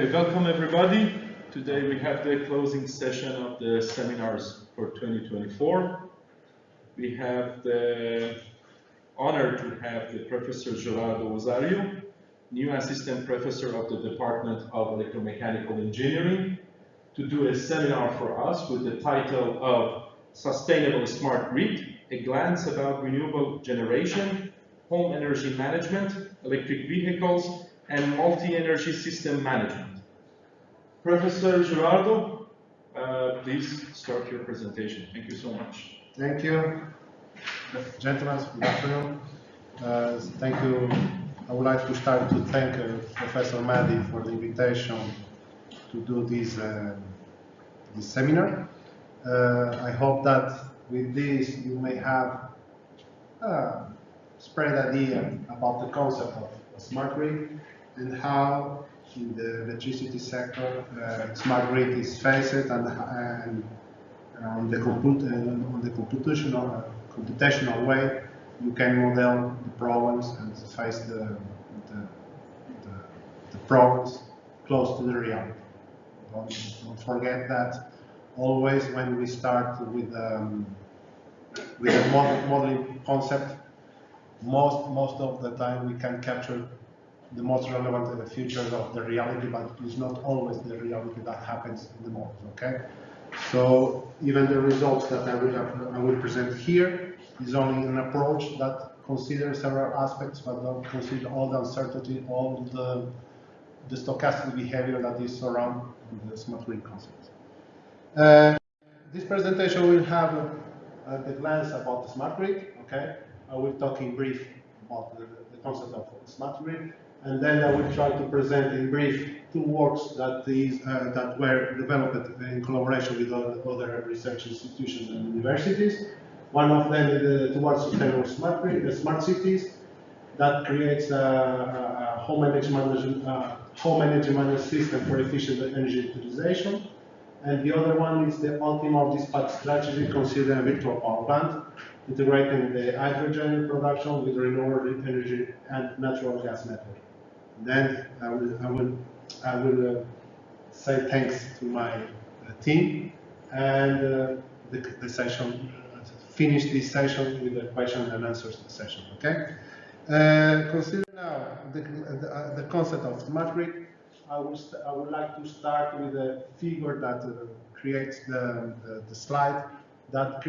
Okay, welcome everybody. Today we have the closing session of the seminars for 2024. We have the honor to have the Professor Gerardo Osório, new assistant professor of the Department of Electromechanical Engineering, to do a seminar for us with the title of Sustainable Smart Grid, a glance about renewable generation, home energy management, electric vehicles, and multi-energy system management. Professor Gerardo, please start your presentation. Thank you so much. Thank you, gentlemen. Good afternoon. Thank you. I would like to start to thank Professor Madi for the invitation to do this seminar. I hope that with this you may have a spread idea about the concept of a smart grid and how in the electricity sector smart grid is faced and on the computational way you can model the problems and face the problems close to the reality. Don't forget that always when we start with a modeling concept, most of the time we can capture the most relevant features of the reality, but it's not always the reality that happens in the model. Okay, so even the results that I will present here is only an approach that considers several aspects, but don't consider all the uncertainty, all the stochastic behavior that is around the smart grid concept. This presentation will have the glance about the smart grid. Okay, I will talk in brief about the concept of smart grid, and then I will try to present in brief two works that were developed in collaboration with other research institutions and universities. One of them is towards sustainable smart grid, smart cities, that creates a home energy management system for efficient energy utilization. And the other one is the optimal dispatch strategy considering a virtual power plant, integrating the hydrogen production with renewable energy and natural gas network. Then I will say thanks to my team and the session. Finish this session with the question and answers session. Okay. Consider now the concept of smart grid. I would like to start with a figure that creates the slide that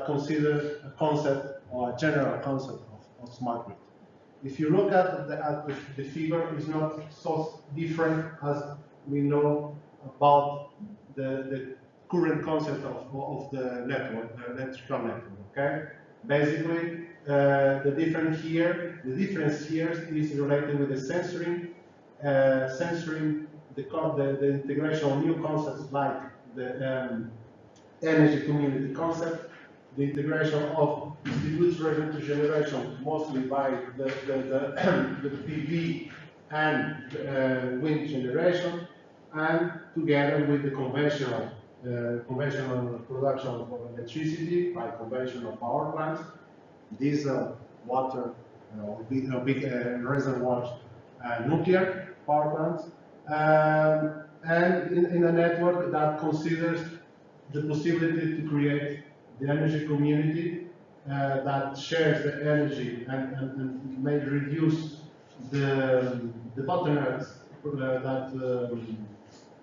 considers a concept or a general concept of smart grid. If you look at the figure, it's not so different as we know about the current concept of the network, the electrical network. Okay, basically the difference here is related with the sensoring, the integration of new concepts like the energy community concept, the integration of distributed generation mostly by the PV and wind generation, and together with the conventional production of electricity by conventional power plants, diesel, water, big reservoirs, nuclear power plants, and in a network that considers the possibility to create the energy community that shares the energy and may reduce the bottlenecks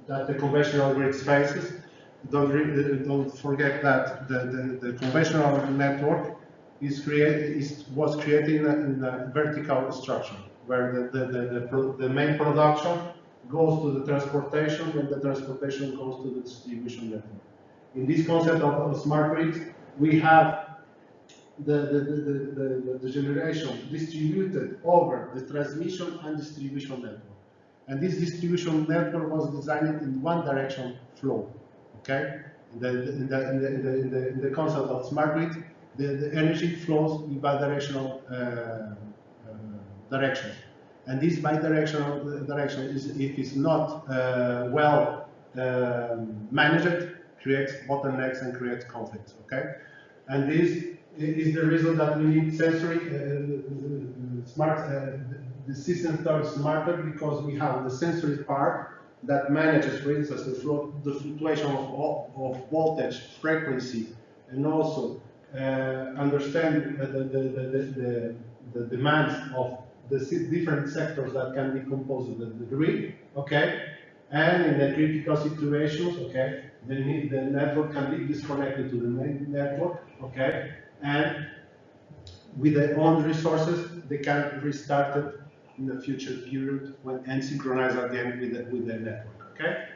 that the conventional grid faces. Don't forget that the conventional network was created in a vertical structure where the main production goes to the transportation, and the transportation goes to the distribution network. In this concept of smart grids, we have the generation distributed over the transmission and distribution network. And this distribution network was designed in one direction flow. Okay? In the concept of smart grid, the energy flows in bidirectional direction. And this bidirectional direction, if it's not well managed, creates bottlenecks and creates conflicts. Okay? And this is the reason that we need sensory the system turns smarter, because we have the sensory part that manages, for instance, the fluctuation of voltage, frequency, and also understand the demands of the different sectors that can be composed of the grid, okay? And in the critical situations, okay, the network can be disconnected to the main network, okay? And with their own resources, they can restart it in the future period and synchronize again with the network, okay?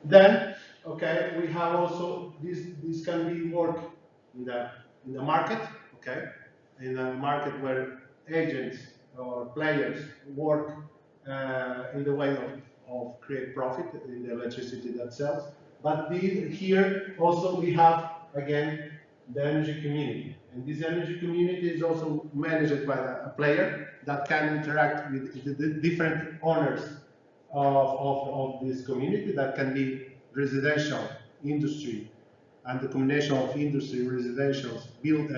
Then, okay, we have also this can be work in the market, okay? In a market where agents or players work in the way of create profit in the electricity that sells. But here also we have again the energy community, and this energy community is also managed by a player that can interact with the different owners of this community. That can be residential, industry, and the combination of industry, residential, build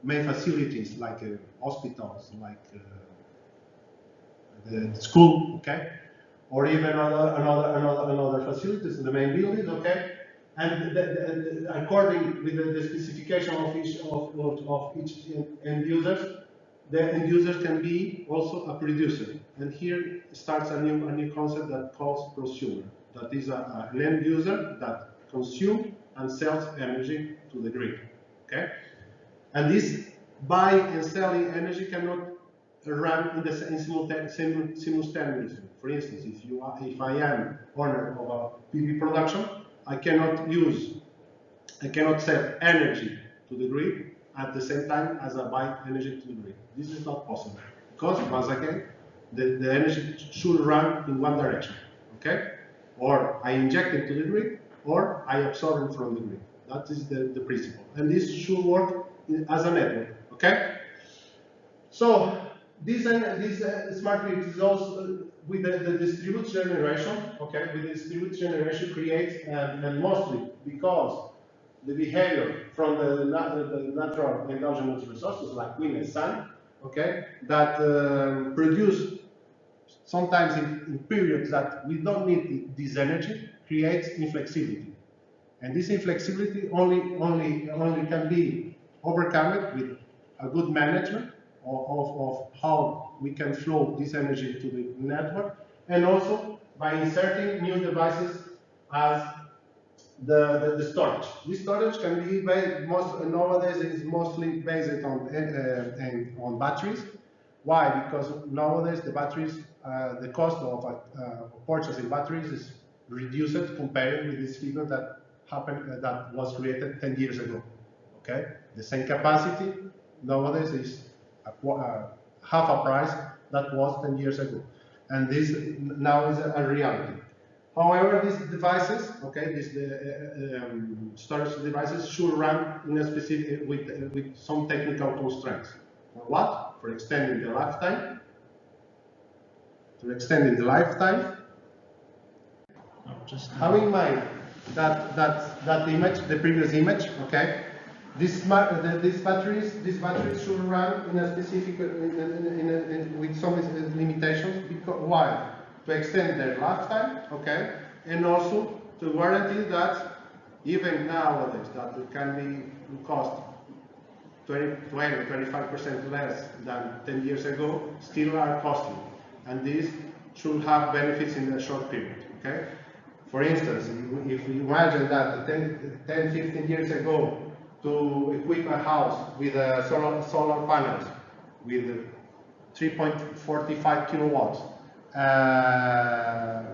main facilities like hospitals, like the school, okay, or even another facilities in the main buildings, okay. And according with the specification of each end users, the end user can be also a producer. And here starts a new concept that calls prosumer. That is an end user that consumes and sells energy to the grid. Okay, and this buying and selling energy cannot run in simultaneously. For instance, if I am owner of a PV production, I cannot sell energy to the grid at the same time as I buy energy to the grid. This is not possible because once again, the energy should run in one direction. Okay, or I inject it to the grid, or I absorb it from the grid. That is the principle, and this should work as a network. Okay, so this smart grid is also with the distributed generation. Okay, with the distributed generation creates and mostly because the behavior from the natural endogenous resources like wind and sun, okay, that produce sometimes in periods that we don't need this energy, creates inflexibility. And this inflexibility only can be overcome with a good management of how we can flow this energy to the network, and also by inserting new devices as the storage. This storage can be nowadays is mostly based on batteries. Why? Because nowadays the batteries, the cost of purchasing batteries is reduced compared with this figure that happened that was created 10 years ago. Okay, the same capacity nowadays is half a price that was 10 years ago, and this now is a reality. However, these devices, okay, these storage devices should run in a specific with some technical constraints. For what? For extending the lifetime. To extending the lifetime. Just have in mind that image, the previous image, okay. These batteries should run in a specific with some limitations. Because why? To extend their lifetime, okay, and also to guarantee that even nowadays that it can be cost 25% less than 10 years ago, still are costly, and these should have benefits in a short period, okay. For instance, if we imagine that 10-15 years ago, to equip a house with solar panels with 3.45 kilowatts,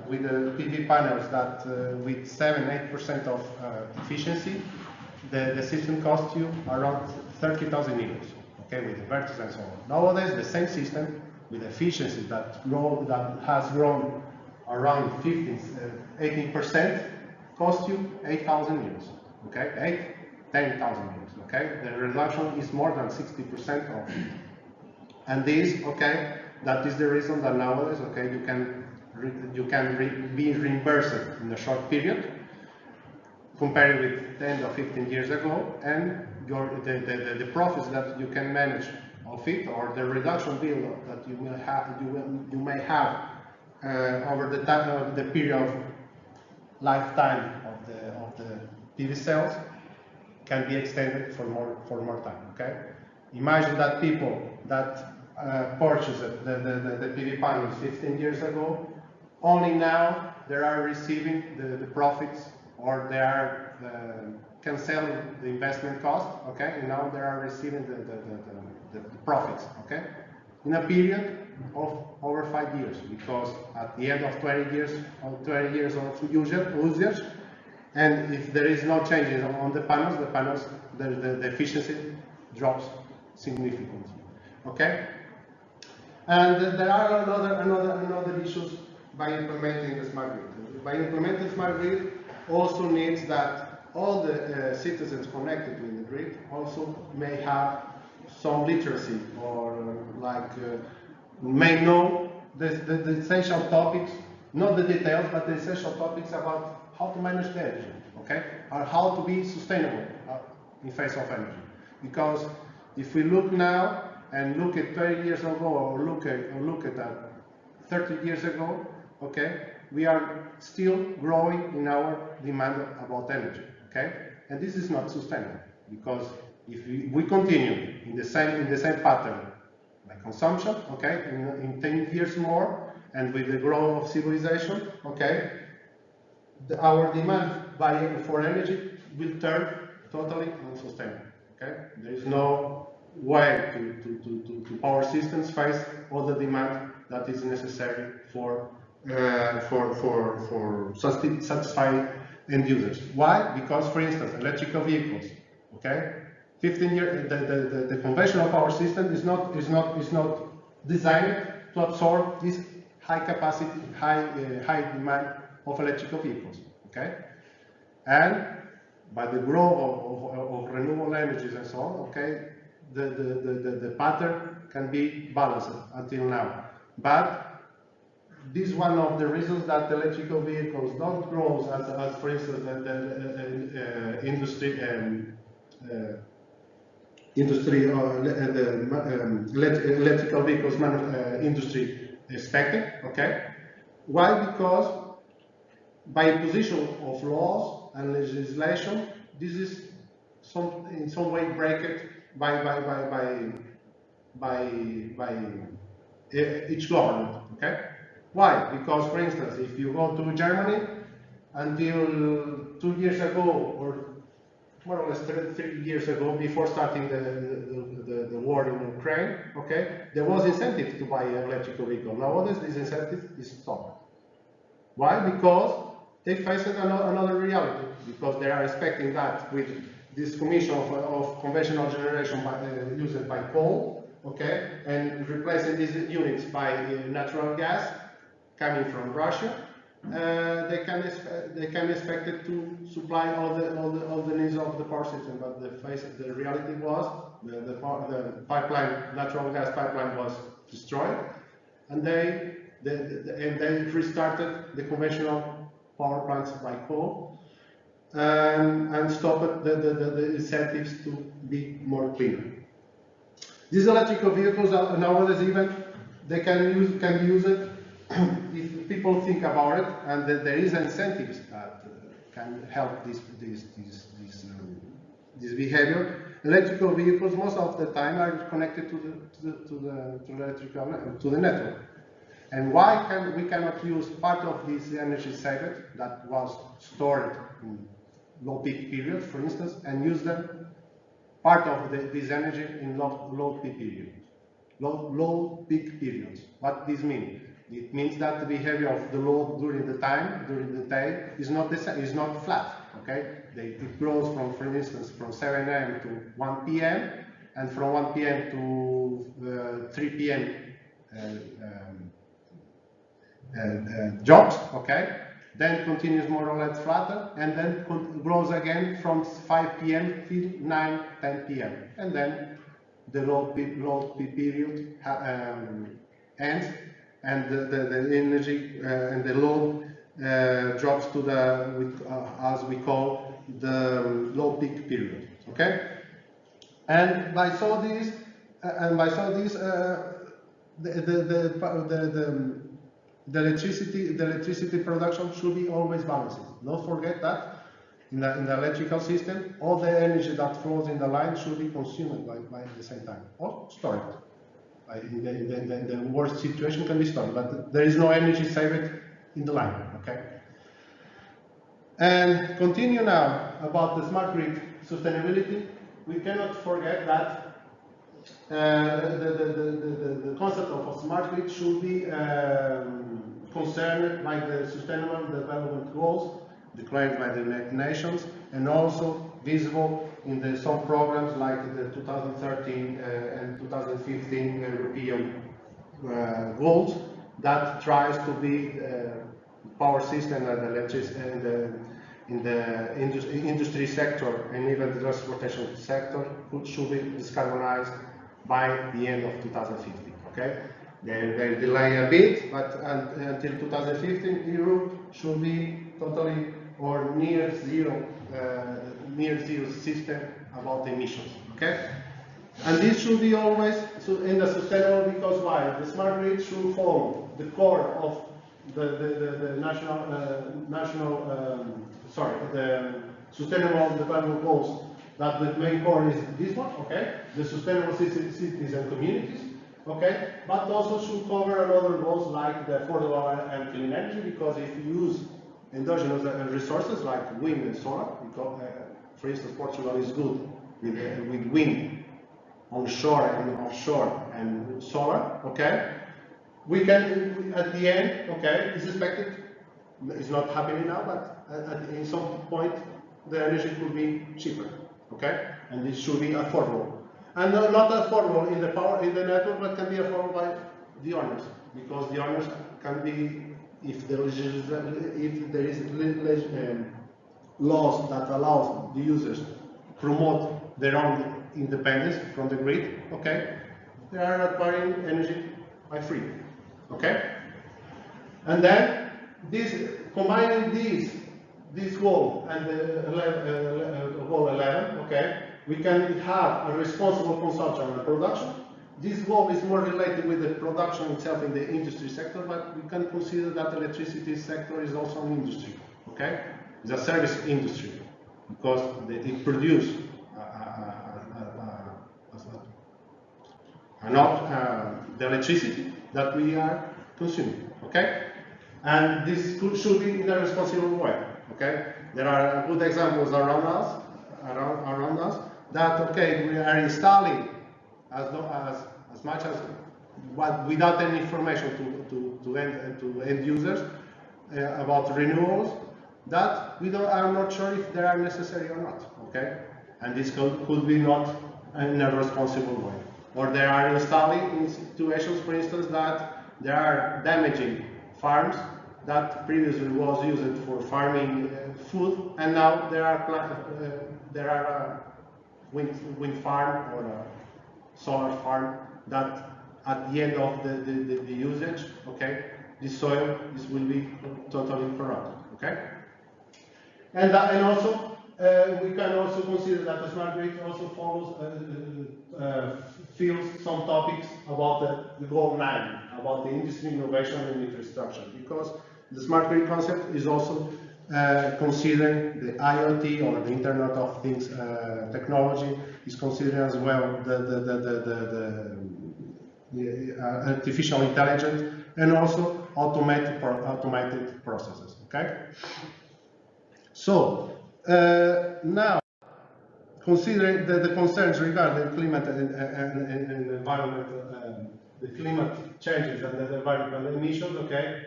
with the PV panels that with 7-8% of efficiency, the system costs you around 30,000 euros. Okay, with inverters and so on. Nowadays, the same system with efficiency that has grown around 18% costs you 8,000 euros. Okay, 10,000 euros. Okay, the reduction is more than 60% of it. And this, okay, that is the reason that nowadays, okay, you can be reimbursed in a short period, compared with 10 or 15 years ago, and the profits that you can manage of it, or the reduction bill that you may have over the time of the period of lifetime of the PV cells can be extended for more time. Okay, imagine that people that purchased the PV panels 15 years ago, only now they are receiving the profits, or they are canceling the investment cost. Okay, and now they are receiving the profits. Okay, in a period of over 5 years, because at the end of 20 years of usage, and if there is no changes on the panels, the efficiency drops significantly. Okay, and there are another issues by implementing the smart grid. By implementing smart grid, also needs that all the citizens connected to the grid also may have some literacy, or may know the essential topics, not the details, but the essential topics about how to manage the energy, okay, or how to be sustainable in face of energy. Because if we look now and look at 30 years ago, or look at 30 years ago, okay, we are still growing in our demand about energy, okay, and this is not sustainable, because if we continue in the same pattern by consumption, okay, in 10 years more, and with the growth of civilization, okay, our demand for energy will turn totally unsustainable. Okay, there is no way to power systems face all the demand that is necessary for satisfying end users. Why? Because, for instance, electrical vehicles. Okay, 15 years the conventional power system is not designed to absorb this high capacity, high demand of electrical vehicles. Okay, and by the growth of renewable energies and so on, okay, the pattern can be balanced until now. But this is one of the reasons that electrical vehicles don't grow as for instance, the industry electrical vehicles industry expected. Okay, why? Because by imposition of laws and legislation, this is in some way break by each government. Okay, why? Because, for instance, if you go to Germany, until 2 years ago, or more or less 3 years ago, before starting the war in Ukraine, okay, there was incentive to buy an electrical vehicle. Nowadays, this incentive is stopped. Why? Because they face another reality, because they are expecting that with this commission of conventional generation used by coal, okay, and replacing these units by natural gas coming from Russia, they can expect it to supply all the needs of the power system. But the reality was the pipeline, natural gas pipeline, was destroyed, and they restarted the conventional power plants by coal, and stopped the incentives to be more cleaner. These electrical vehicles are nowadays they can be used if people think about it, and there is incentives that can help this behavior. Electrical vehicles most of the time are connected to the network. And why we cannot use part of this energy saved that was stored in low peak periods, for instance, and use them part of this energy in low peak periods? Low peak periods. What does this mean? It means that the behavior of the load during the day is not flat. Okay, it grows from, for instance, from 7 a.m. to 1 p.m. and from 1 p.m. to 3 p.m. Drops, okay, then continues more or less flatter, and then grows again from 5 p.m. till 9, 10 p.m. and then the low peak period ends, and the energy and the load drops to as we call the low peak period. Okay, and by so this the electricity production should be always balanced. Don't forget that in the electrical system, all the energy that flows in the line should be consumed by the same time or stored. In the worst situation can be stored, but there is no energy saved in the line. Okay. And continue now about the smart grid sustainability. We cannot forget that the concept of a smart grid should be concerned by the Sustainable Development Goals declared by the United Nations, and also visible in some programs like the 2013 and 2015 European goals that tries to be power system and electricity in the industry sector and even the transportation sector should be decarbonized by the end of 2050. Okay, they delay a bit, but until 2015, Europe should be totally or near zero system about emissions. Okay, and this should be always in the sustainable, because why? The smart grid should follow the core of the the Sustainable Development Goals. That the main core is this one, okay? The sustainable cities and communities, okay? But also should cover other goals like the affordable and clean energy, because if you use endogenous resources like wind and solar, because, for instance, Portugal is good with wind onshore and offshore and solar, okay? We can, at the end, okay, it's expected, it's not happening now, but in some point, the energy could be cheaper, okay? And it should be affordable. And not affordable in the network, but can be affordable by the owners, because the owners can be, if there is laws that allows the users to promote their own independence from the grid, okay? They are acquiring energy by free. Okay, and then combining this goal and the goal 11, okay, we can have a responsible consumption and production. This goal is more related with the production itself in the industry sector, but we can consider that the electricity sector is also an industry. Okay, it's a service industry because it produces the electricity that we are consuming, okay? And this should be in a responsible way, okay? There are good examples around us that, okay, we are installing as much as without any information to end users about renewables that are not sure if they are necessary or not, okay? And this could be not in a responsible way. Or they are installing in situations, for instance, that they are damaging farms that previously was used for farming food, and now there are a wind farm or a solar farm that at the end of the usage, okay, the soil will be totally corrupted, okay? And also we can also consider that the smart grid also follows feels some topics about the goal 9, about the industry innovation and infrastructure, because the smart grid concept is also considering the IoT or the Internet of Things technology, is considering as well the artificial intelligence and also automated processes. Okay. So now, considering the concerns regarding climate and environment, the climate changes and the environmental emissions, okay,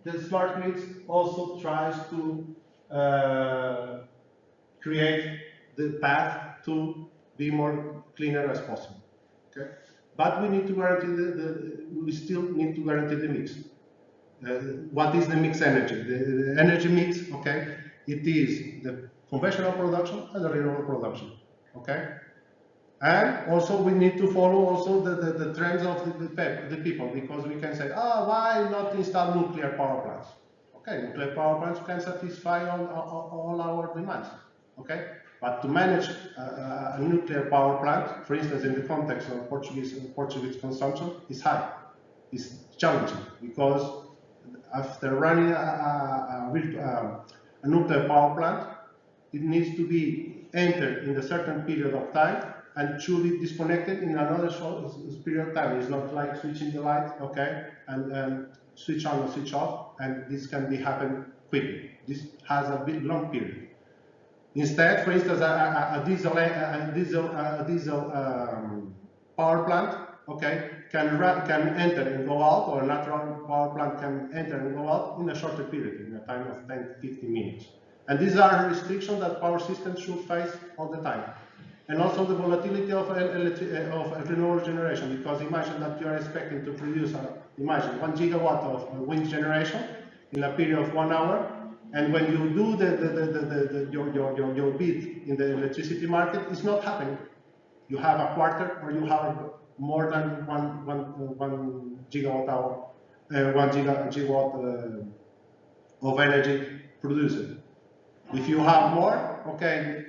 the smart grid also tries to create the path to be more cleaner as possible. Okay, but we need to guarantee we still need to guarantee the mix. What is the mixed energy? The energy mix, okay, it is the conventional production and the renewable production, okay? And also we need to follow also the trends of the people, because we can say, why not install nuclear power plants? Okay, nuclear power plants can satisfy all our demands, okay? But to manage a nuclear power plant, for instance, in the context of Portuguese consumption, is high. It's challenging because after running a nuclear power plant, it needs to be entered in a certain period of time and should be disconnected in another short period of time. It's not like switching the light, okay, and switch on or switch off, and this can be happen quickly. This has a bit long period. Instead, for instance, a diesel power plant, okay, can enter and go out, or a natural power plant can enter and go out in a shorter period, in a time of 10 to 15 minutes. And these are restrictions that power systems should face all the time. And also the volatility of renewable generation, because imagine that you are expecting to produce, imagine 1 gigawatt of wind generation in a period of 1 hour, and when you do your bid in the electricity market, it's not happening. You have a quarter, or you have more than one gigawatt hour, 1 gigawatt of energy produced. If you have more, okay,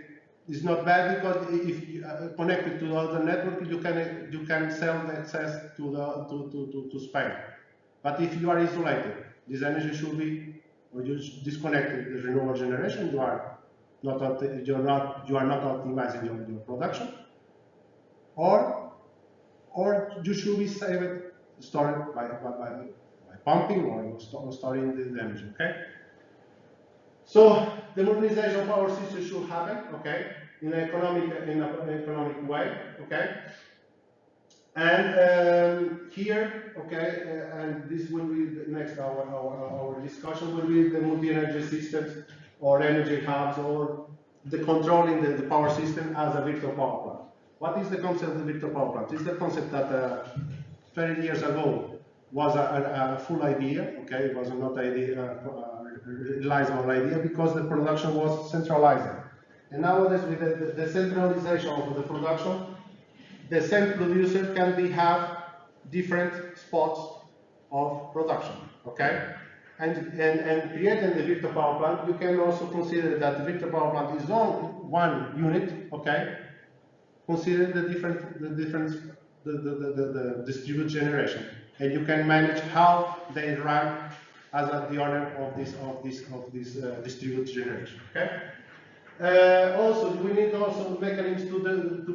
it's not bad, because if you connected to the other network, you can sell the excess to Spain. But if you are isolated, this energy should be, or you disconnected the renewable generation, you are not optimizing your production, or you should be saved, stored by pumping or storing the energy. Okay. So the modernization of our system should happen, okay, in an economic way, okay. And here, okay, and this will be the next our discussion will be the multi-energy systems, or energy hubs, or the controlling the power system as a virtual power plant. What is the concept of the virtual power plant? It's the concept that 30 years ago was a full idea, okay, it was not idea. Realizable idea, because the production was centralized. And nowadays, with the decentralization of the production, the same producer can have different spots of production, okay? And creating the virtual power plant, you can also consider that the virtual power plant is on one unit, okay? Consider the distributed generation, and you can manage how they run as the owner of this distributed generation. Okay. Also, we need also mechanisms to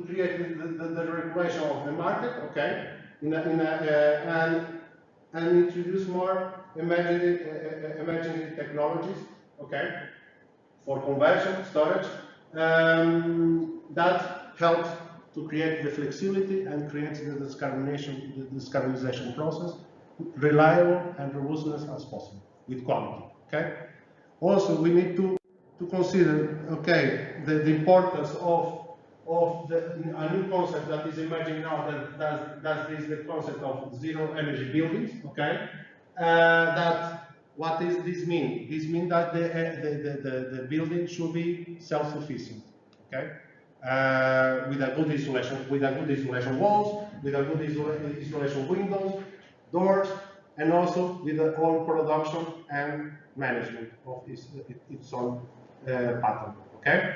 create the regulation of the market. Okay. And introduce more emerging technologies. Okay. For conversion, storage, that helps to create the flexibility and create the decarbonization process reliable and robustness as possible with quality. Okay. Also, we need to consider, okay, the importance of a new concept that is emerging now. That is the concept of zero energy buildings. Okay. What does this mean? This means that the building should be self-sufficient. Okay. With a good isolation walls, with a good isolation windows, doors, and also with the own production and management of its own pattern. Okay.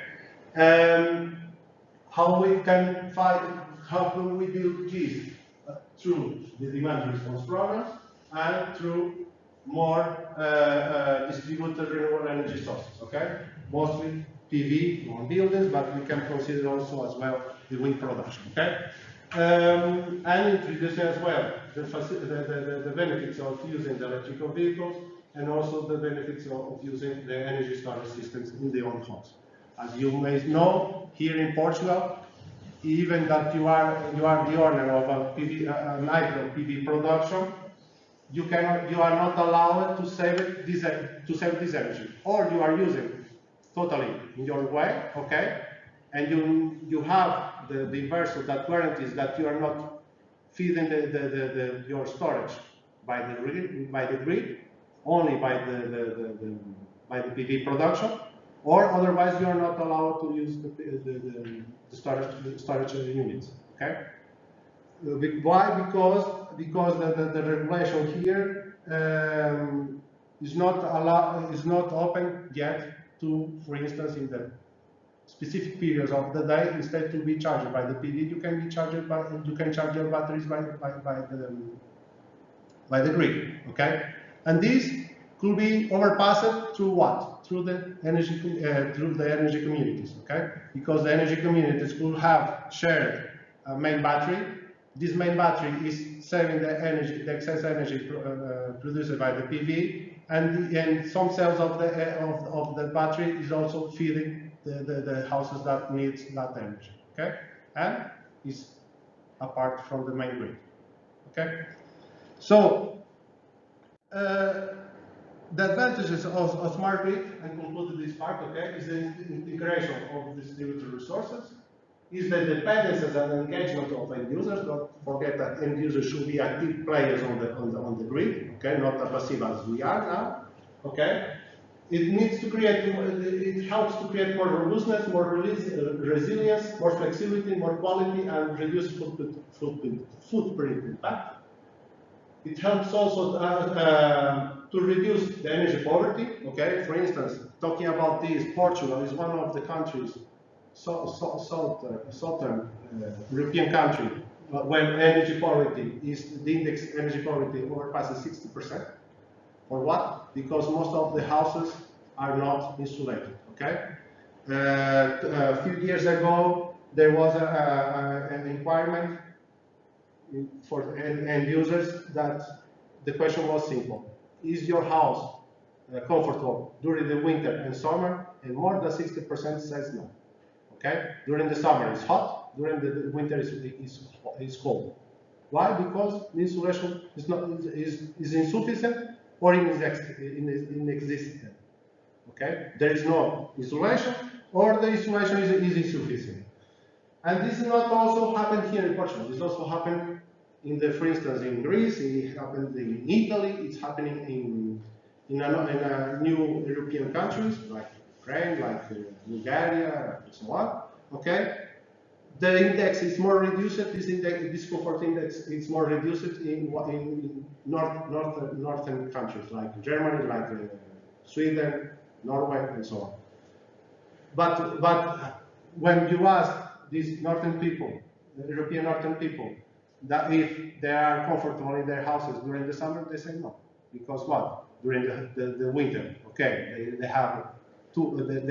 How can we build this? Through the demand response programs and through more distributed renewable energy sources. Okay. Mostly PV on buildings, but we can consider also as well the wind production. Okay. And introducing as well the benefits of using the electrical vehicles, and also the benefits of using the energy storage systems in the own homes. As you may know, here in Portugal, even that you are the owner of a hydro PV production, you are not allowed to save this energy, or you are using totally in your way, okay? And you have the inverter that guarantees that you are not feeding your storage by the grid, only by the PV production, or otherwise you are not allowed to use the storage units. Okay. Why? Because the regulation here is not open yet to, for instance, in the specific periods of the day, instead to be charged by the PV, you can charge your batteries by the grid. Okay, and this could be overpassed through what? Through the energy communities, okay? Because the energy communities could have shared a main battery. This main battery is saving the energy, the excess energy produced by the PV, and some cells of the battery is also feeding the houses that need that energy, okay? And is apart from the main grid, okay? So the advantages of smart grid, and conclude this part, okay, is the integration of distributed resources, is the dependencies and engagement of end users. Don't forget that end users should be active players on the grid, okay, not as passive as we are now, okay. It needs to create, it helps to create more robustness, more resilience, more flexibility, more quality, and reduce footprint impact. It helps also to reduce the energy poverty, okay? For instance, talking about this, Portugal is one of the countries, southern European country, where energy poverty is, the index energy poverty overpasses 60%. For what? Because most of the houses are not insulated, okay? A few years ago, there was an requirement for end users that the question was simple. Is your house comfortable during the winter and summer? And more than 60% says no, okay? During the summer it's hot, during the winter it's cold. Why? Because the insulation is insufficient or inexistent, okay? There is no insulation, or the insulation is insufficient. And this is not also happened here in Portugal. This also happened for instance, in Greece. It happened in Italy. It's happening in new European countries like Ukraine, like Bulgaria, and so on. Okay, the index is more reduced. This comfort index is more reduced in northern countries like Germany, like Sweden, Norway, and so on. But when you ask these northern people, the European northern people, that if they are comfortable in their houses during the summer, they say no. Because what? During the winter, okay, they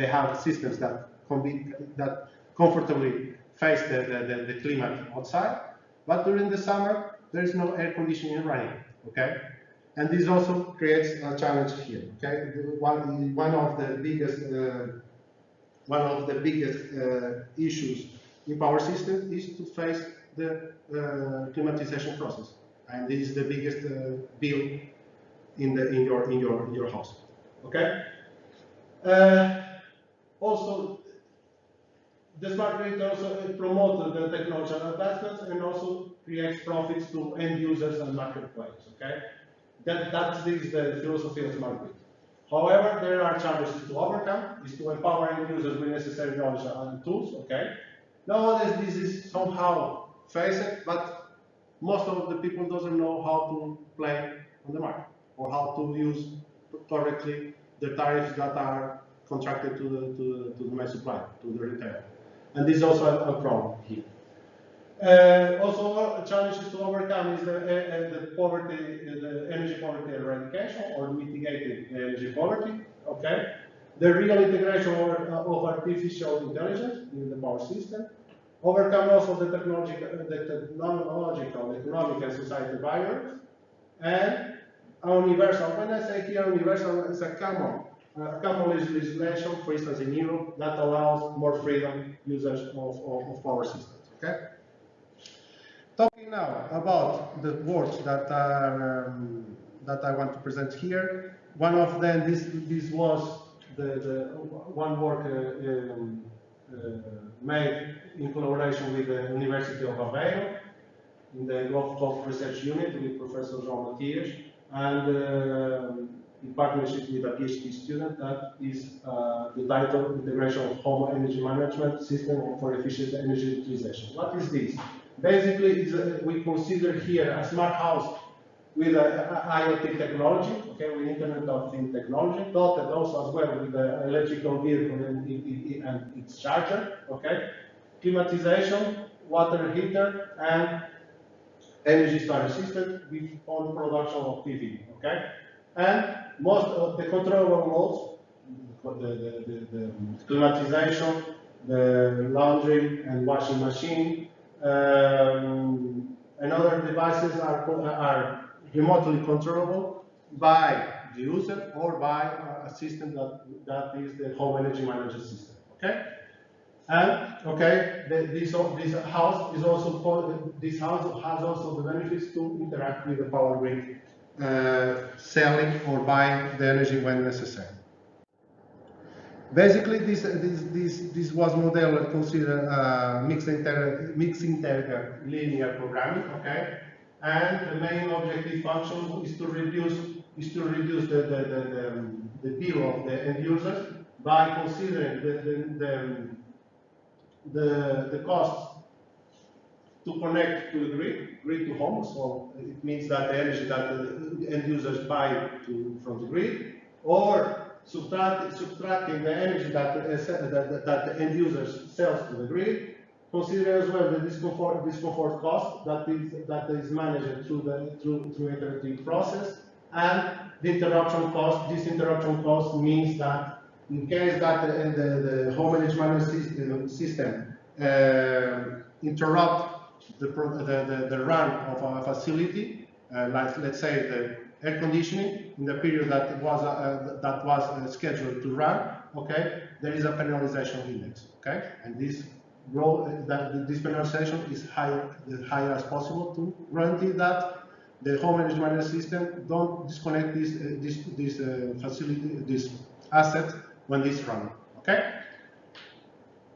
have systems that comfortably face the climate outside, but during the summer there is no air conditioning running, okay, and this also creates a challenge here, okay. One of the biggest issues in power system is to face the climatization process, and this is the biggest bill in your house. Okay. Also, the smart grid also promotes the technological advancements and also creates profits to end users and marketplace. Okay. That is the philosophy of smart grid. However, there are challenges to overcome. Is to empower end users with necessary knowledge and tools. Okay. Nowadays, this is somehow faced, but most of the people doesn't know how to play on the market or how to use correctly the tariffs that are contracted to the main supplier, to the retailer, and this is also a problem here. Also, challenges to overcome is the energy poverty eradication or mitigating the energy poverty. Okay, the real integration of artificial intelligence in the power system. Overcome also the technological, economic, and societal barriers, and a universal. When I say here universal, it's a common legislation, for instance, in Europe, that allows more freedom users of power systems. Okay. Talking now about the works that I want to present here. One of them, this was the one work made in collaboration with the University of Beira in the Prof Research Unit with Professor João Matias, and in partnership with a PhD student. That is the title, Integration of Home Energy Management System for Efficient Energy Utilization. What is this? Basically, we consider here a smart house with IoT technology, okay, with Internet of Things technology, dotted also as well with the electrical vehicle and its charger, okay, climatization, water heater, and energy storage system with own production of PV, okay. And most of the controllable modes, the climatization, the laundry and washing machine, and other devices are remotely controllable by the user or by a system that is the home energy management system. Okay, and okay, this house is also this house has also the benefits to interact with the power grid, selling or buying the energy when necessary. Basically, this was model considered mixed integer linear programming. Okay, and the main objective function is to reduce the bill of the end users by considering the cost to connect to the grid to home. So it means that the energy that the end users buy from the grid, or subtracting the energy that the end users sells to the grid. Consider as well the discomfort cost that is managed through iterative process, and the interruption cost. This interruption cost means that in case that the home energy management system interrupt the run of a facility, like let's say the air conditioning in the period that was scheduled to run, okay, there is a penalization index, okay, and this penalization is the higher as possible to guarantee that the home energy management system don't disconnect this facility, this asset when it's running, okay.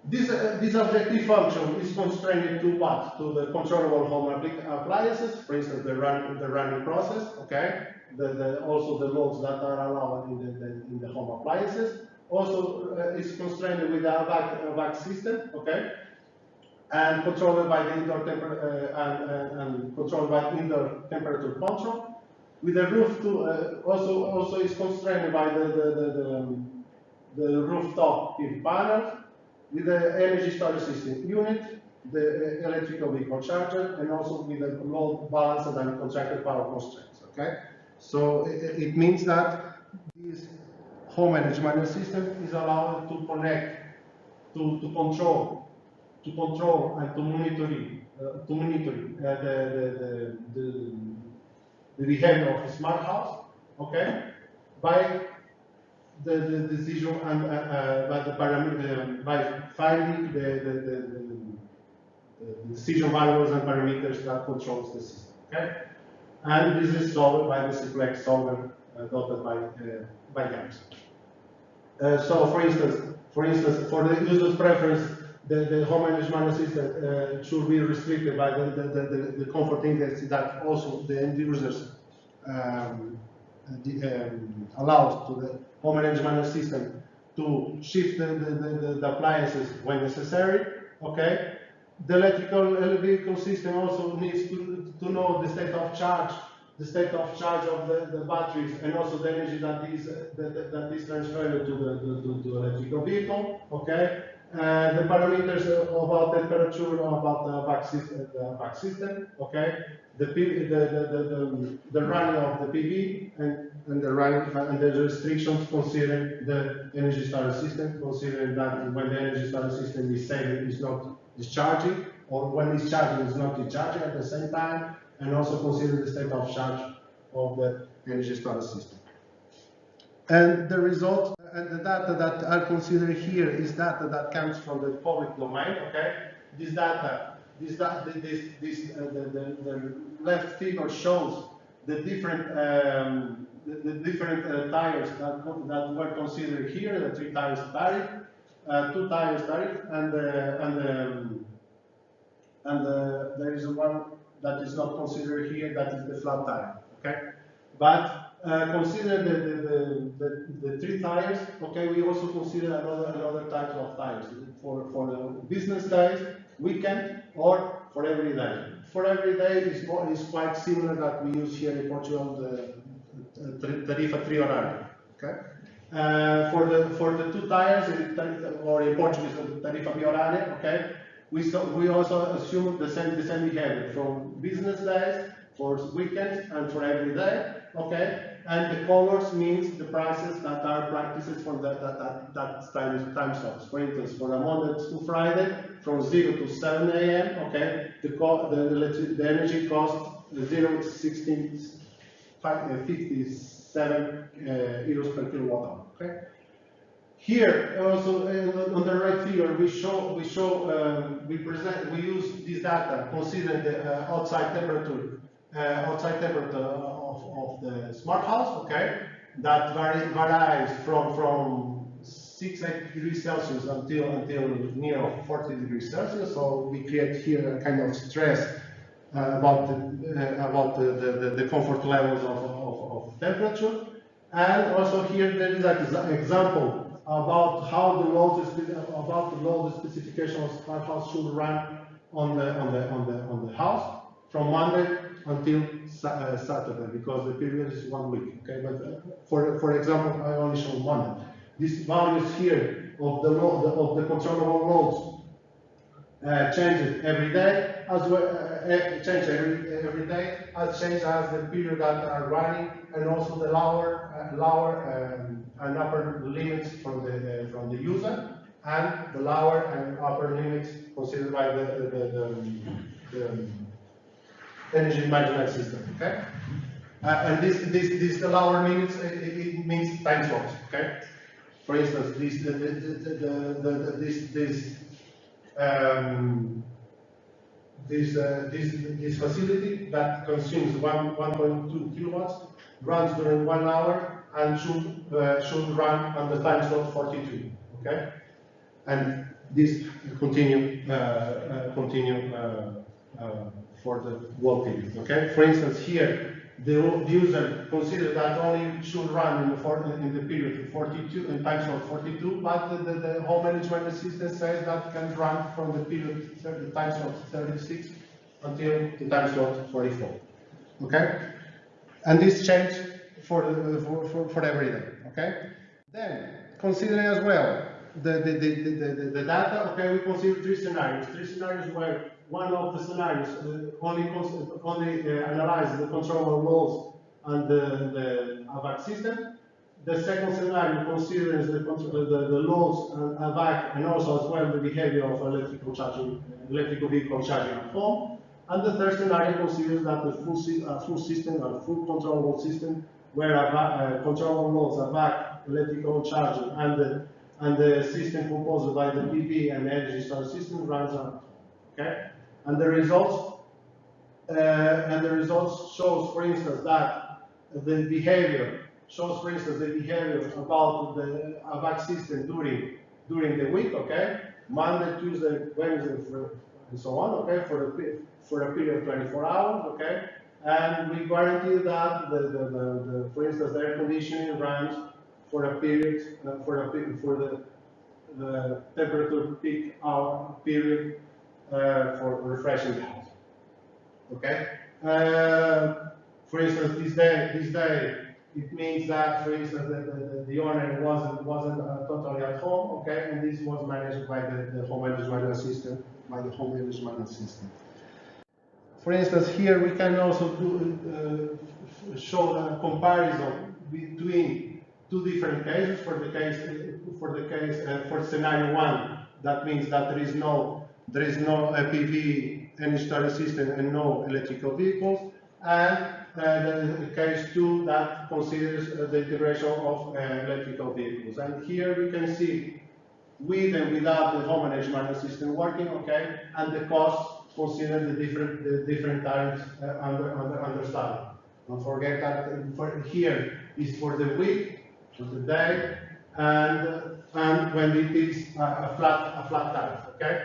This objective function is constrained to what? To the controllable home appliances, for instance, the running process, okay? Also the modes that are allowed in the home appliances. Also, it's constrained with a vac system, okay? And controlled by the indoor temperature control. With the roof too, also is constrained by the rooftop PV panel. With the energy storage system unit, the electrical vehicle charger, and also with the load balanced and contracted power constraints. Okay, so it means that this home energy management system is allowed to connect, to control and to monitor the behavior of a smart house. Okay, by the decision and by the parameter by finding the decision variables and parameters that controls the system. Okay, and this is solved by the simplex solver dotted by gaps. So, for instance, for the user's preference, the home energy management system should be restricted by the comfort index that also the end users allows to the home energy management system to shift the appliances when necessary. Okay, the electrical vehicle system also needs to know the state of charge of the batteries, and also the energy that is transferred to the electrical vehicle. Okay, the parameters about temperature, about the vac system. Okay, the running of the PV and the running and the restrictions considering the energy storage system, considering that when the energy storage system is saving, is not discharging, or when it's charging, is not discharging at the same time, and also consider the state of charge of the energy storage system. And the result and the data that are considered here is data that comes from the public domain. Okay, this data. The left figure shows the different tires that were considered here, the 3 tires tariff, 2 tires tariff, and there is one that is not considered here, that is the flat tire. Okay, but consider the 3 tires. Okay, we also consider another type of tires for the business days, weekend, or for every day. For every day is quite similar that we use here in Portugal, the tarifa triorária. Okay, for the 2 tires, or in Portuguese, the tarifa biorária. Okay, we also assume the same behavior from business days for weekends and for every day, okay? And the colors means the prices that are practiced for that time slots. For instance, for a Monday to Friday, from 0 to 7 a.m., okay, the energy cost 0.57 euros per kilowatt hour, okay? Here, also on the right figure, we use this data considering the outside temperature of the smart house, okay? That varies from 6-8 degrees Celsius until near 40 degrees Celsius. So we create here a kind of stress about the comfort levels of temperature. And also here there is an example about how the load specification of smart house should run on the house from Monday until Saturday, because the period is 1 week. Okay, but for example, I only show Monday. These values here of the controllable loads changes every day, as well change every day, as change as the period that are running, and also the lower and upper limits from the user, and the lower and upper limits considered by the energy management system. Okay, and this the lower limits, it means time slots. Okay, for instance, this facility that consumes 1.2 kilowatts runs during 1 hour and should run on the time slot 42. Okay, and this continue for the whole period. Okay, for instance, here the user considers that only should run in the period 42 and time slot 42, but the home management system says that can run from the period the time slot 36 until the time slot 44. Okay, and this change for every day. Okay, then considering as well the data. Okay, we consider three scenarios. Where one of the scenarios only analyzes the controllable loads and the AVAC system. The second scenario considers the loads and AVAC, and also as well the behavior of electrical vehicle charging at home. And the third scenario considers that the full system, a full controllable system, where controllable loads, AVAC, electrical charging, and the system composed by the PV and energy storage system runs on. Okay, and the results shows, for instance, that the behavior about the AVAC system during the week. Okay, Monday, Tuesday, Wednesday, and so on. Okay, for a period of 24 hours. Okay, and we guarantee that for instance, the air conditioning runs for a period for the temperature peak hour period. For refreshing the house. Okay. For instance, this day, it means that, for instance, the owner wasn't totally at home. Okay, and this was managed by the home management system. For instance, here we can also show a comparison between two different cases. For scenario one, that means that there is no PV energy storage system and no electrical vehicles, and the case 2 that considers the integration of electrical vehicles. And here we can see with and without the home management system working, okay, and the cost consider the different tariffs under study. Don't forget that here is for the week, for the day, and when it is a flat tariff, okay.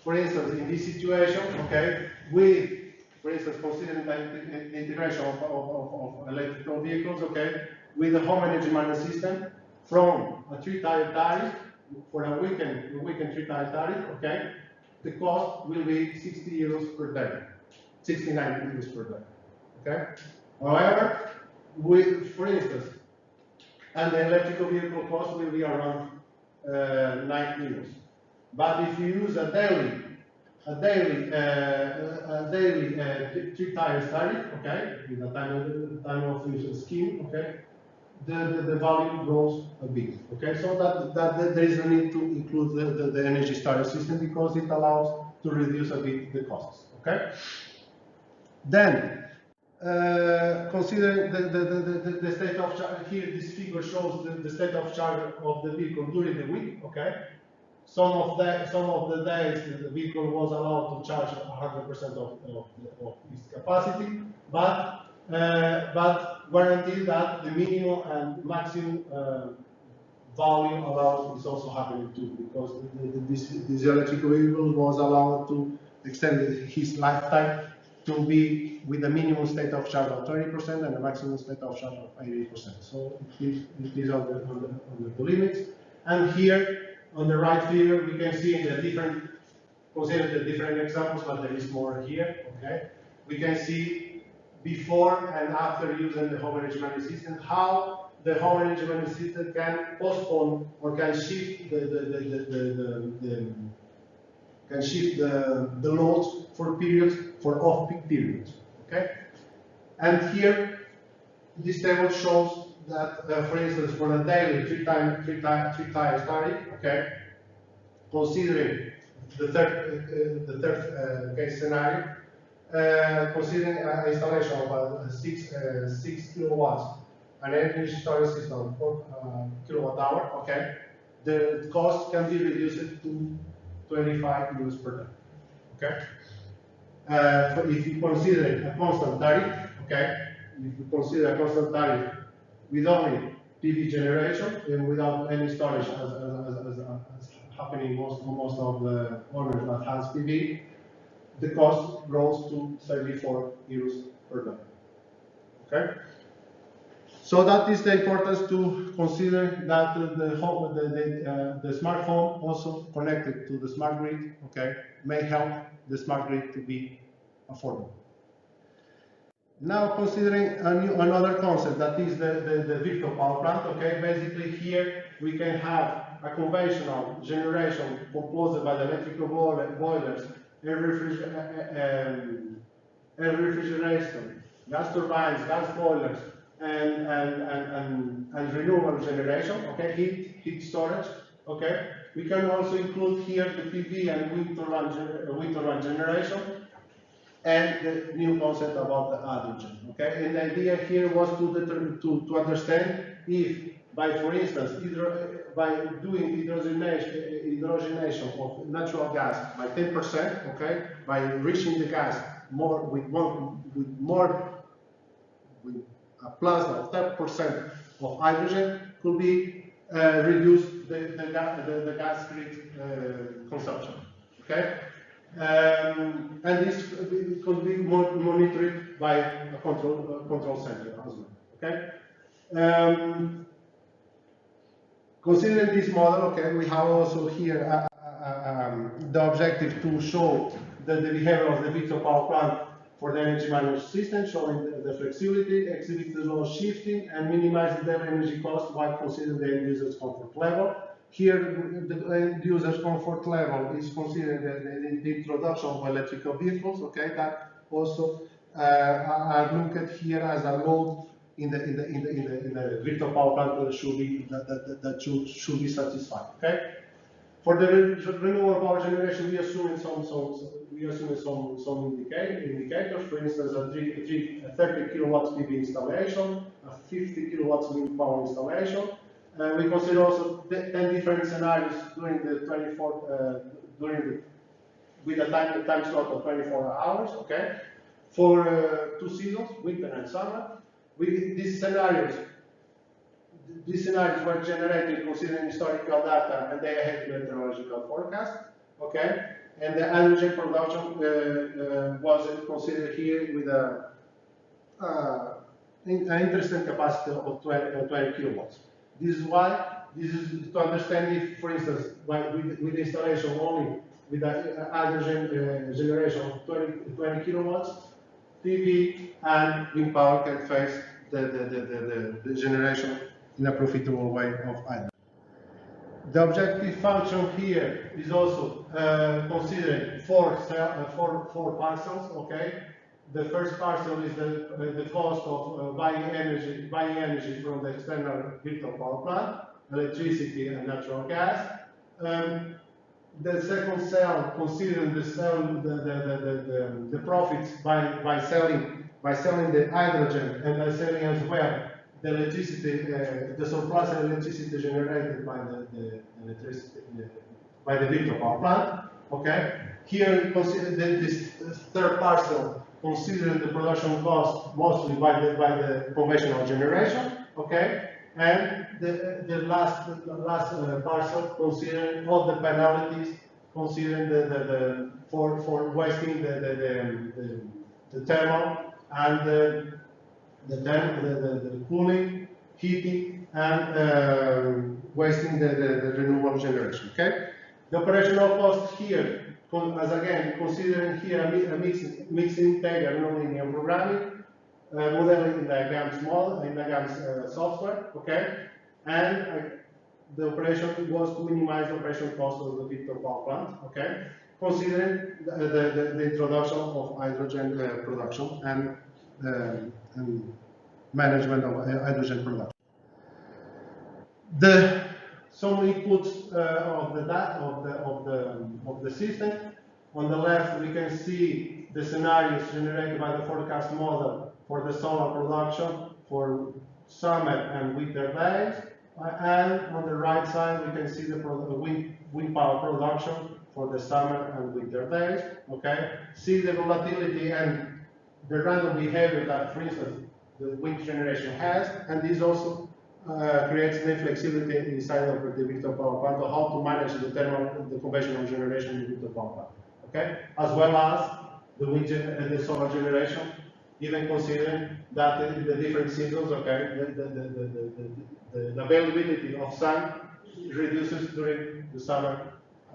For instance, in this situation, okay, for instance, considering the integration of electrical vehicles, okay, with the home management system from a 3-tier tariff for a weekend 3-tier tariff, okay, the cost will be 60 euros per day, 69 euros per day, okay. However, for instance, and the electrical vehicle cost will be around 9 euros. But if you use a daily a daily three tires tariff, okay, with the time of use scheme, okay, the value grows a bit, okay. So that there is a need to include the energy storage system because it allows to reduce a bit the costs, okay. Then consider the state of charge. Here, this figure shows the state of charge of the vehicle during the week, okay. Some of the days the vehicle was allowed to charge 100% of its capacity, but guaranteed that the minimum and maximum value allowed is also happening too, because this electric vehicle was allowed to extend his lifetime to be with a minimum state of charge of 20% and a maximum state of charge of 80%. So it is on the limits. And here, on the right figure, we can see the different, consider the different examples, but there is more here, okay? We can see before and after using the home energy management system, how the home energy management system can postpone or can shift the loads for periods, for off-peak periods, okay? And here, this table shows that, for instance, for a daily three tires tariff, okay, considering the third case scenario, considering installation of 6 kilowatts, an energy storage system of 4 kilowatt hour, okay, the cost can be reduced to 25 euros per day, okay. If you consider a constant tariff, okay, if you consider a constant tariff with only PV generation and without any storage, as happening most of the owners that has PV, the cost grows to 34 euros per day. Okay. So that is the importance to consider that the smart home also connected to the smart grid, okay, may help the smart grid to be affordable. Now considering another concept, that is the virtual power plant, okay, basically here we can have a conventional generation composed by the electrical boilers, air refrigeration, gas turbines, gas boilers, and renewable generation, okay, heat storage, okay. We can also include here the PV and wind turbine generation, and the new concept about the hydrogen, okay. And the idea here was to understand if, for instance, by doing hydrogenation of natural gas by 10%, okay, by enriching the gas with a plasma of 10% of hydrogen, could be reduce the gas grid consumption, okay. And this could be monitored by a control center as well, okay. Considering this model, okay, we have also here the objective to show the behavior of the virtual power plant for the energy management system, showing the flexibility, exhibit the load shifting, and minimize the energy cost while considering the end user's comfort level. Here, the end user's comfort level is considering the introduction of electrical vehicles, okay, that also are looked at here as a load in the virtual power plant that should be satisfied, okay. For the renewable power generation, we assume some indicators. For instance, a 30 kilowatts PV installation, a 50 kilowatts wind power installation. We consider also 10 different scenarios during the 24 with a time slot of 24 hours. Okay, for 2 seasons, winter and summer. These scenarios were generated considering historical data and they had meteorological forecast. Okay, and the hydrogen production was considered here with an interesting capacity of 20 kilowatts. This is to understand if, for instance, with installation only with a hydrogen generation of 20 kilowatts, PV and wind power can face the generation in a profitable way of hydrogen. The objective function here is also considering four parcels. Okay, the first parcel is the cost of buying energy from the external virtual power plant, electricity and natural gas. The second cell, considering the profits by selling the hydrogen and by selling as well the electricity, the surplus electricity generated by the virtual power plant. Okay. Here, consider this third parcel, considering the production cost mostly by the conventional generation. Okay. And the last parcel, considering all the penalties, considering for wasting the thermal and the cooling, heating, and wasting the renewable generation. Okay. The operational cost here, as again considering here a mixed integer nonlinear programming. Modeling in the software, okay, and the operation was to minimize the operation cost of the virtual power plant, okay, considering the introduction of hydrogen production and management of hydrogen production. Some inputs of the system. On the left, we can see the scenarios generated by the forecast model for the solar production for summer and winter days, and on the right side we can see the wind power production for the summer and winter days. Okay, see the volatility and the random behavior that, for instance, the wind generation has, and this also creates the flexibility inside of the virtual power plant of how to manage the conventional generation in the virtual power plant. Okay, as well as the wind and the solar generation, even considering that the different seasons, okay, the availability of sun reduces during the summer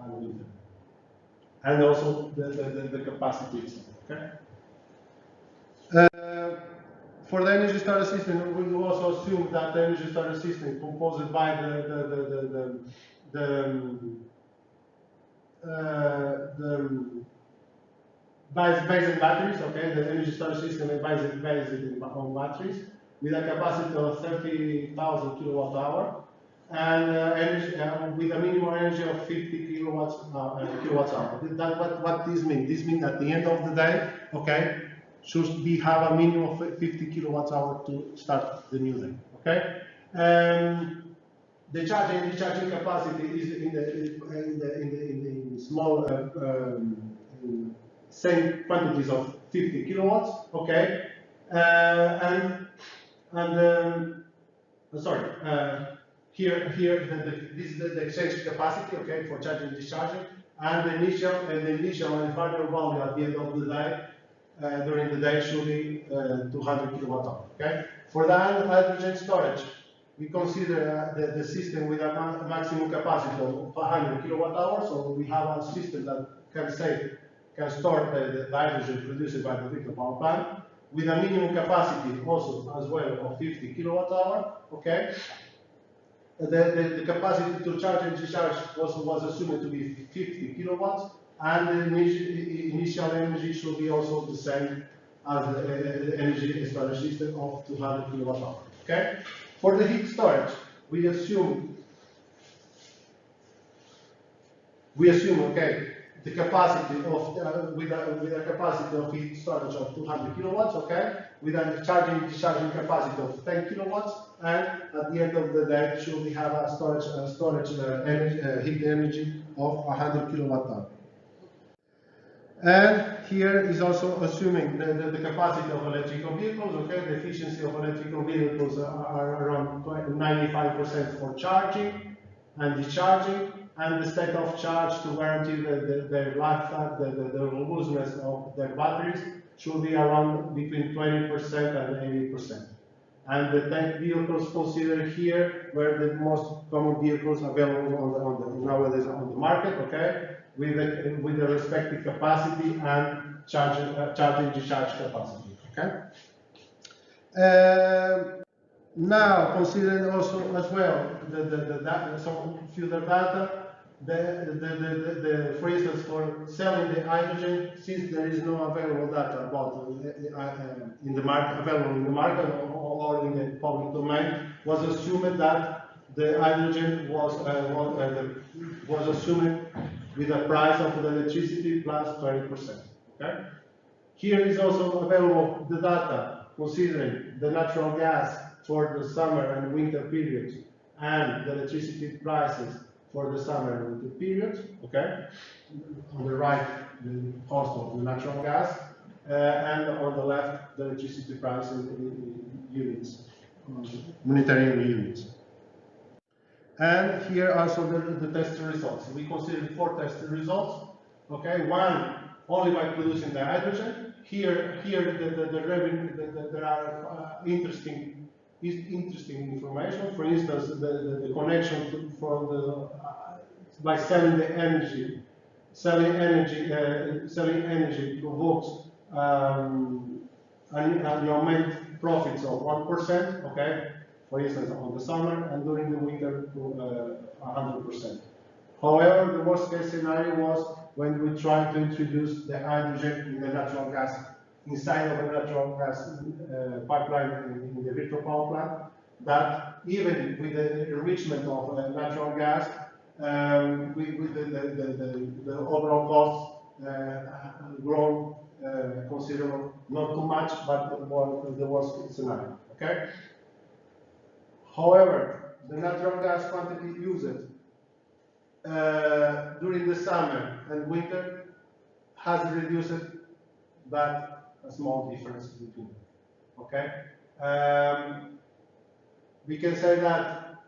and winter, and also the capacity itself. Okay. For the energy storage system, we will also assume that the energy storage system composed by based batteries, okay, the energy storage system is based on batteries with a capacity of 30,000 kilowatt hour and with a minimum energy of 50 kilowatts hour. What this means? This means at the end of the day, okay, should we have a minimum of 50 kilowatts hour to start the new day, okay? The charging capacity is in the small same quantities of 50 kilowatts, okay? Here this is the exchange capacity, okay, for charging and discharging, and the initial and final value at the end of the day during the day should be 200 kilowatt hour. Okay. For the hydrogen storage, we consider the system with a maximum capacity of 500 kilowatt hours. So we have a system that can store the hydrogen produced by the virtual power plant with a minimum capacity also as well of 50 kilowatt hour. Okay. The capacity to charge and discharge was assumed to be 50 kilowatts, and the initial energy should be also the same as the energy storage system of 200 kilowatt hour. Okay. For the heat storage, we assume okay, the capacity of with a capacity of heat storage of 200 kilowatts. Okay, with a charging and discharging capacity of 10 kilowatts, and at the end of the day, should we have a storage heat energy of 100 kilowatt hour. And here is also assuming the capacity of electrical vehicles. Okay, the efficiency of electrical vehicles are around 95% for charging and discharging, and the state of charge to guarantee their lifetime, the robustness of their batteries should be around between 20% and 80%. And the tank vehicles considered here were the most common vehicles available nowadays on the market. Okay. With the respective capacity and charging discharge capacity. Okay. Now, considering also as well some further data, for instance, for selling the hydrogen, since there is no available data about in the market, available in the market or in the public domain, was assumed that the hydrogen was assumed with a price of the electricity plus 20%. Okay. Here is also available the data considering the natural gas for the summer and winter periods and the electricity prices for the summer and winter periods. Okay. On the right, the cost of the natural gas, and on the left, the electricity price in units, monetary units. And here also the test results. We consider 4 test results. Okay, one only by producing the hydrogen. Here the revenue, there are interesting information. For instance, the connection from the by selling the energy, selling energy provokes annual profits of 1%. Okay. For instance, on the summer and during the winter to 100%. However, the worst case scenario was when we tried to introduce the hydrogen in the natural gas, inside of a natural gas pipeline in the virtual power plant, that even with the enrichment of natural gas, with the overall costs grown considerable, not too much, but the worst case scenario. Okay. However, the natural gas quantity used during the summer and winter has reduced, but a small difference between them. Okay, we can say that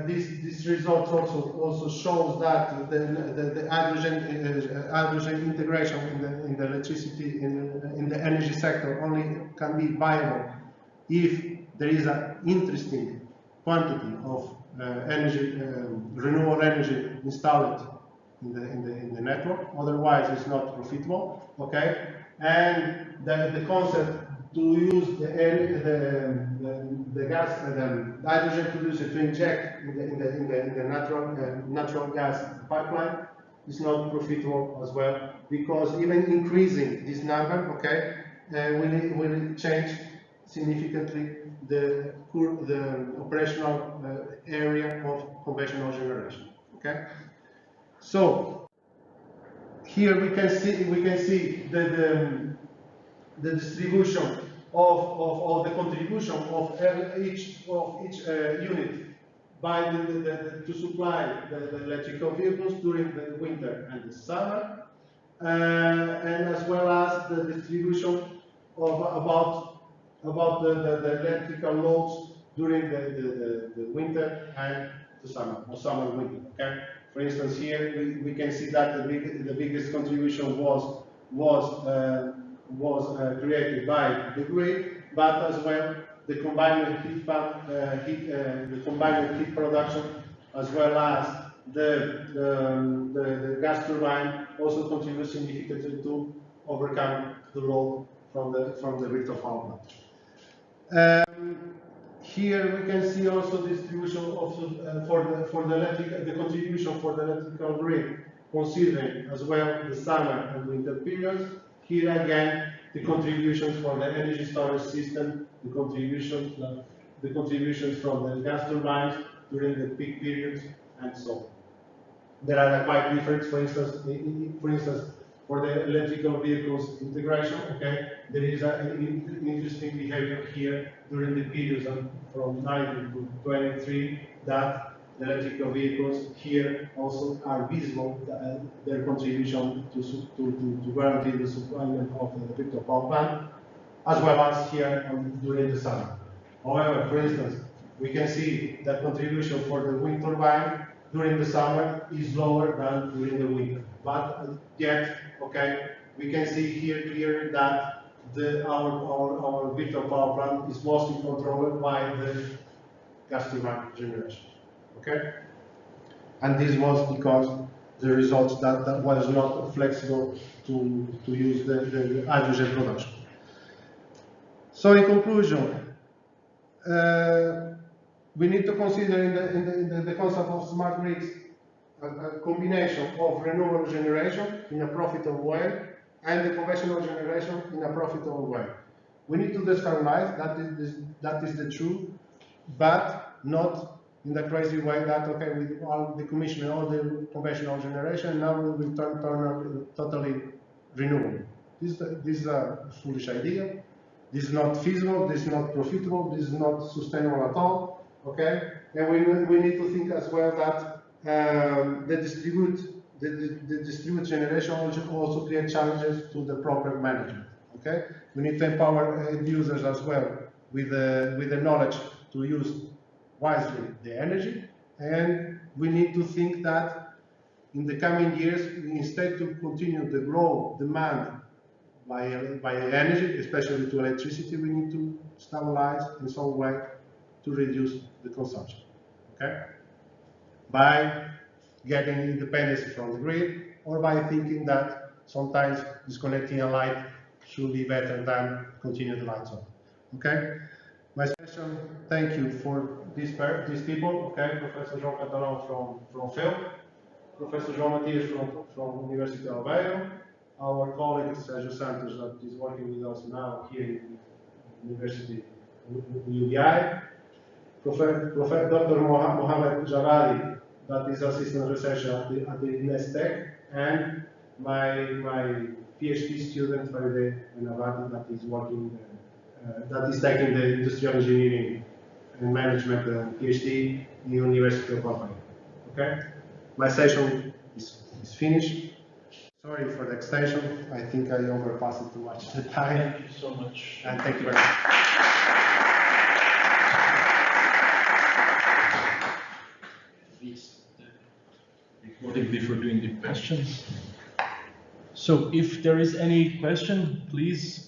this result also shows that the hydrogen integration in the electricity in the energy sector only can be viable if there is an interesting quantity of energy, renewable energy installed in the network. Otherwise, it's not profitable. Okay, and the concept to use the gas, the hydrogen producer to inject in the natural gas pipeline is not profitable as well, because even increasing this number, okay, will change significantly the operational area of conventional generation. Okay, so here we can see the distribution of the contribution of each unit by to supply the electrical vehicles during the winter and the summer, and as well as the distribution of about the electrical loads during the winter and the summer, or summer and winter. Okay. For instance, here we can see that the biggest contribution was created by the grid, but as well the combined heat pump, the combined heat production, as well as the gas turbine also contributes significantly to overcome the load from the virtual power plant. Here we can see also distribution also for the contribution for the electrical grid, considering as well the summer and winter periods. Here again, the contributions for the energy storage system, the contributions from the gas turbines during the peak periods, and so on. There are quite different. For instance, for the electrical vehicles integration, okay, there is an interesting behavior here during the periods from 19 to 23 that the electrical vehicles here also are visible, their contribution to guarantee the supply of the virtual power plant, as well as here during the summer. However, for instance, we can see that contribution for the wind turbine during the summer is lower than during the winter. But yet, okay, we can see here clearly that our virtual power plant is mostly controlled by the gas turbine generation. Okay, and this was because the results that was not flexible to use the hydrogen production. So in conclusion, we need to consider in the concept of smart grids a combination of renewable generation in a profitable way and the conventional generation in a profitable way. We need to descarbonize, that is the truth, but not in the crazy way that, okay, we all decommission all the conventional generation, now we will turn totally renewable. This is a foolish idea. This is not feasible, this is not profitable, this is not sustainable at all, okay? And we need to think as well that the distributed generation also creates challenges to the proper management, okay? We need to empower end users as well with the knowledge to use wisely the energy, and we need to think that in the coming years, instead to continue the growth demand by energy, especially to electricity, we need to stabilize in some way to reduce the consumption, okay? By getting independence from the grid, or by thinking that sometimes disconnecting a light should be better than continue the lights on, okay? My session, thank you for these people, okay? Professor João Catalão from FEL, Professor João Matias from University of Beira, our colleague Sérgio Santos that is working with us now here in University UBI, Dr. Mohamed Javadi, that is assistant researcher at the NESTEC, and my PhD student Faride Benavati that is working, that is taking the industrial engineering and management PhD in the University of Beira. Okay, my session is finished. Sorry for the extension. I think I overpassed it too much the time. Thank you so much. And thank you very much. Recording before doing the questions. So if there is any question, please